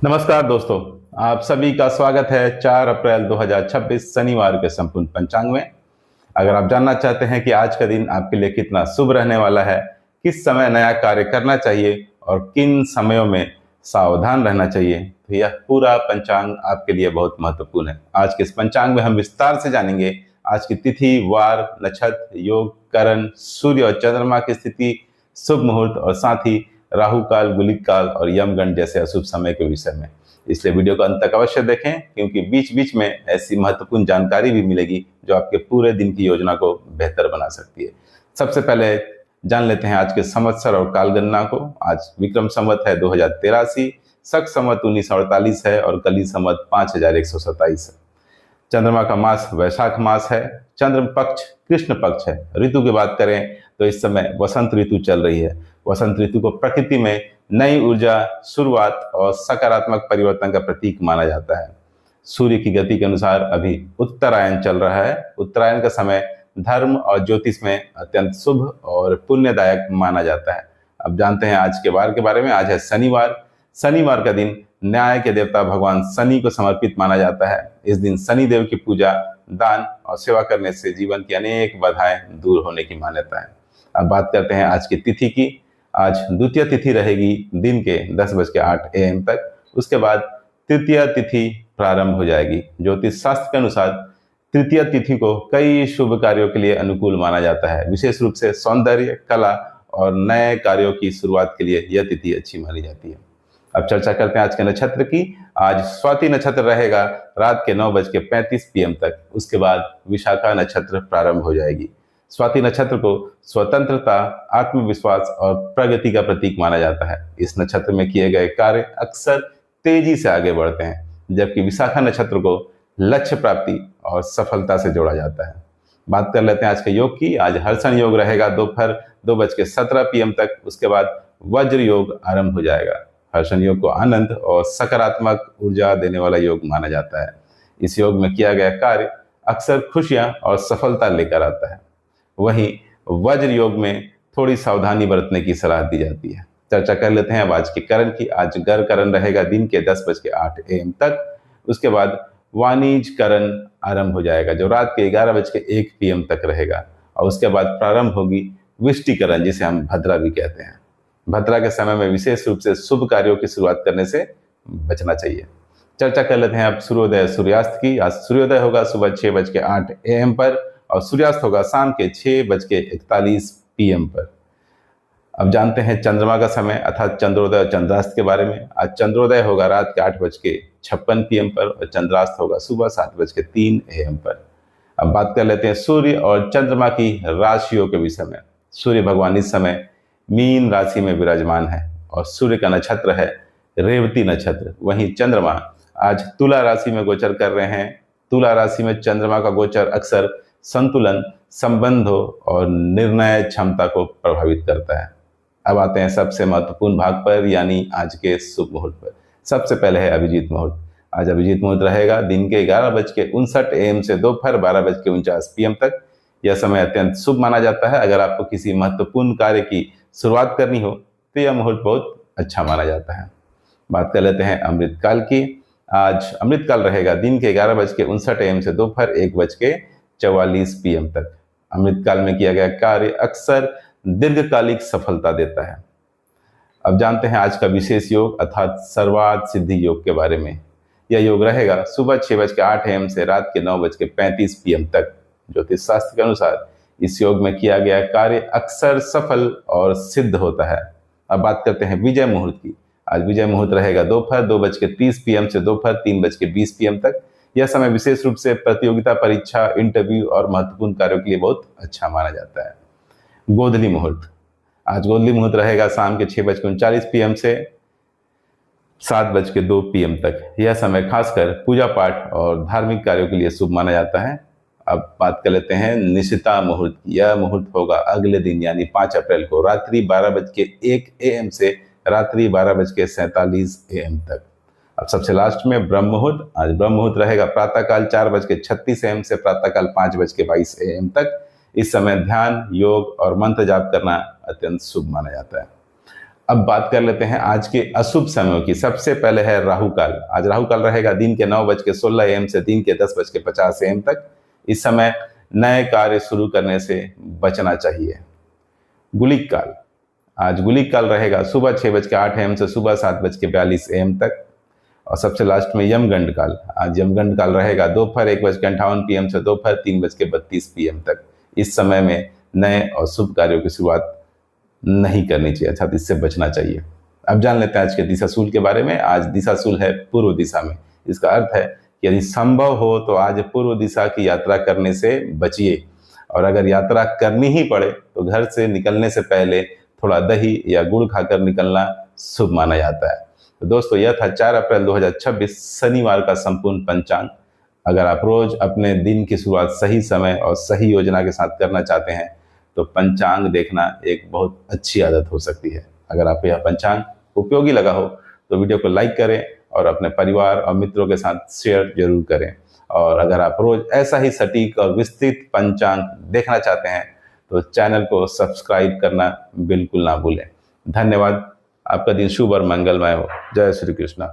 नमस्कार दोस्तों, आप सभी का स्वागत है 4 अप्रैल 2026 शनिवार के संपूर्ण पंचांग में। अगर आप जानना चाहते हैं कि आज का दिन आपके लिए कितना शुभ रहने वाला है, किस समय नया कार्य करना चाहिए और किन समयों में सावधान रहना चाहिए, तो यह पूरा पंचांग आपके लिए बहुत महत्वपूर्ण है। आज के इस पंचांग में हम विस्तार से जानेंगे आज की तिथि, वार, नक्षत्र, योग, करण, सूर्य और चंद्रमा की स्थिति, शुभ मुहूर्त और साथ ही राहु काल, गुलिक काल और यमगंड जैसे अशुभ समय के विषय में। इसलिए वीडियो को अंत तक अवश्य देखें, क्योंकि बीच बीच में ऐसी महत्वपूर्ण जानकारी भी मिलेगी जो आपके पूरे दिन की योजना को बेहतर बना सकती है। सबसे पहले जान लेते हैं आज के संवत्सर और काल गणना को। आज विक्रम संवत है 2083, शक संवत 1948 है और कली संवत 5127 है। चंद्रमा का मास वैशाख मास है। चंद्र पक्ष कृष्ण पक्ष है। ऋतु की बात करें तो इस समय वसंत ऋतु चल रही है। वसंत ऋतु को प्रकृति में नई ऊर्जा, शुरुआत और सकारात्मक परिवर्तन का प्रतीक माना जाता है। सूर्य की गति के अनुसार अभी उत्तरायण चल रहा है। उत्तरायण का समय धर्म और ज्योतिष में अत्यंत शुभ और पुण्यदायक माना जाता है। अब जानते हैं आज के वार के बारे में। आज है शनिवार। शनिवार का दिन न्याय के देवता भगवान शनि को समर्पित माना जाता है। इस दिन शनि देव की पूजा, दान और सेवा करने से जीवन की अनेक बाधाएं दूर होने की मान्यता है। अब बात करते हैं आज की तिथि की। आज द्वितीय तिथि रहेगी दिन के 10:08 AM तक। उसके बाद तृतीय तिथि प्रारंभ हो जाएगी। ज्योतिष शास्त्र के अनुसार तृतीय तिथि को कई शुभ कार्यों के लिए अनुकूल माना जाता है। विशेष रूप से सौंदर्य, कला और नए कार्यों की शुरुआत के लिए यह तिथि अच्छी मानी जाती है। अब चर्चा करते हैं आज के नक्षत्र की। आज स्वाति नक्षत्र रहेगा रात के 9:35 PM तक। उसके बाद विशाखा नक्षत्र प्रारंभ हो जाएगी। स्वाति नक्षत्र को स्वतंत्रता, आत्मविश्वास और प्रगति का प्रतीक माना जाता है। इस नक्षत्र में किए गए कार्य अक्सर तेजी से आगे बढ़ते हैं, जबकि विशाखा नक्षत्र को लक्ष्य प्राप्ति और सफलता से जोड़ा जाता है। बात कर लेते हैं आज के योग की। आज हर्षण योग रहेगा दोपहर 2:17 PM तक। उसके बाद वज्र योग आरंभ हो जाएगा। हर्षण योग को आनंद और सकारात्मक ऊर्जा देने वाला योग माना जाता है। इस योग में किया गया कार्य अक्सर खुशियां और सफलता लेकर आता है। वहीं वज्र योग में थोड़ी सावधानी बरतने की सलाह दी जाती है। चर्चा कर लेते हैं अब आज के करण की। आज गर करण रहेगा दिन के 10:08 AM तक। उसके बाद वाणिज्य करण आरंभ हो जाएगा, जो रात के 11:01 PM तक रहेगा। और उसके बाद प्रारंभ होगी विष्टिकरण, जिसे हम भद्रा भी कहते हैं। भद्रा के समय में विशेष रूप से शुभ कार्यों की शुरुआत करने से बचना चाहिए। चर्चा कर लेते हैं अब सूर्योदय सूर्यास्त की। आज सूर्योदय होगा सुबह 6:08 AM पर और सूर्यास्त होगा शाम के 6:41 PM पर। अब जानते हैं चंद्रमा का समय अर्थात चंद्रोदय और चंद्रास्त के बारे में। आज चंद्रोदय होगा रात के 8:56 PM पर और चंद्रास्त होगा सुबह 7:03 AM पर। अब बात कर लेते हैं सूर्य और चंद्रमा की राशियों के विषय में। सूर्य भगवान इस समय मीन राशि में विराजमान है और सूर्य का नक्षत्र है रेवती नक्षत्र। वहीं चंद्रमा आज तुला राशि में गोचर कर रहे हैं। तुला राशि में चंद्रमा का गोचर अक्सर संतुलन, संबंधों और निर्णय क्षमता को प्रभावित करता है। अब आते हैं सबसे महत्वपूर्ण भाग पर, यानी आज के शुभ मुहूर्त पर। सबसे पहले है अभिजीत मुहूर्त। आज अभिजीत मुहूर्त रहेगा दिन के 11:59 AM से दोपहर 12:49 PM तक। यह समय अत्यंत शुभ माना जाता है। अगर आपको किसी महत्वपूर्ण कार्य की शुरुआत करनी हो तो यह मुहूर्त बहुत अच्छा माना जाता है। बात कर लेते हैं अमृत काल की। आज अमृत काल रहेगा दिन के 11:59 AM से दोपहर 1:44 PM तक। अमृत काल में किया गया कार्य अक्सर दीर्घकालिक सफलता देता है। अब जानते हैं आज का विशेष योग अर्थात सर्वार्थ सिद्धि योग के बारे में। यह योग रहेगा सुबह 6:08 AM से रात के 9:35 PM तक। ज्योतिष शास्त्र के अनुसार इस योग में किया गया कार्य अक्सर सफल और सिद्ध होता है। अब बात करते हैं विजय मुहूर्त की। आज विजय मुहूर्त रहेगा दोपहर 2:30 PM से दोपहर 3:20 PM तक। यह समय विशेष रूप से प्रतियोगिता, परीक्षा, इंटरव्यू और महत्वपूर्ण कार्यों के लिए बहुत अच्छा माना जाता है। गोधली मुहूर्त। आज गोधली मुहूर्त रहेगा शाम के 6:39 PM से 7:02 PM तक। यह समय खासकर पूजा पाठ और धार्मिक कार्यों के लिए शुभ माना जाता है। अब बात कर लेते हैं निशिता मुहूर्त की। यह मुहूर्त होगा अगले दिन यानी 5 अप्रैल को रात्रि 12:01 AM से रात्रि 12:47 AM तक। अब सबसे लास्ट में ब्रह्म मुहूर्त। आज ब्रह्म मुहूर्त रहेगा प्रातःकाल 4:36 AM से प्रातःकाल 5:22 AM तक। इस समय ध्यान, योग और मंत्र जाप करना अत्यंत शुभ माना जाता है। अब बात कर लेते हैं आज के अशुभ समयों की। सबसे पहले है राहु काल। आज राहु काल रहेगा दिन के 9:16 AM से दिन के 10:50 AM तक। इस समय नए कार्य शुरू करने से बचना चाहिए। गुलिक काल, आज गुलिक काल रहेगा सुबह 6:08 AM से सुबह 7:42 AM तक। और सबसे लास्ट में यमगंड काल। आज यमगंड काल रहेगा दोपहर 1:58 PM से दोपहर 3:32 PM तक। इस समय में नए और शुभ कार्यों की शुरुआत नहीं करनी चाहिए, अर्थात इससे बचना चाहिए। अब जान लेते हैं आज के दिशाशूल के बारे में। आज दिशाशूल है पूर्व दिशा में। इसका अर्थ है कि यदि संभव हो तो आज पूर्व दिशा की यात्रा करने से बचिए, और अगर यात्रा करनी ही पड़े तो घर से निकलने से पहले थोड़ा दही या गुड़ खाकर निकलना शुभ माना जाता है। तो दोस्तों, यह था 4 अप्रैल 2026 शनिवार का संपूर्ण पंचांग। अगर आप रोज अपने दिन की शुरुआत सही समय और सही योजना के साथ करना चाहते हैं तो पंचांग देखना एक बहुत अच्छी आदत हो सकती है। अगर आपको यह पंचांग उपयोगी लगा हो तो वीडियो को लाइक करें और अपने परिवार और मित्रों के साथ शेयर जरूर करें। और अगर आप रोज ऐसा ही सटीक और विस्तृत पंचांग देखना चाहते हैं तो चैनल को सब्सक्राइब करना बिल्कुल ना भूलें। धन्यवाद। आपका दिन शुभ और मंगलमय हो। जय श्री कृष्ण।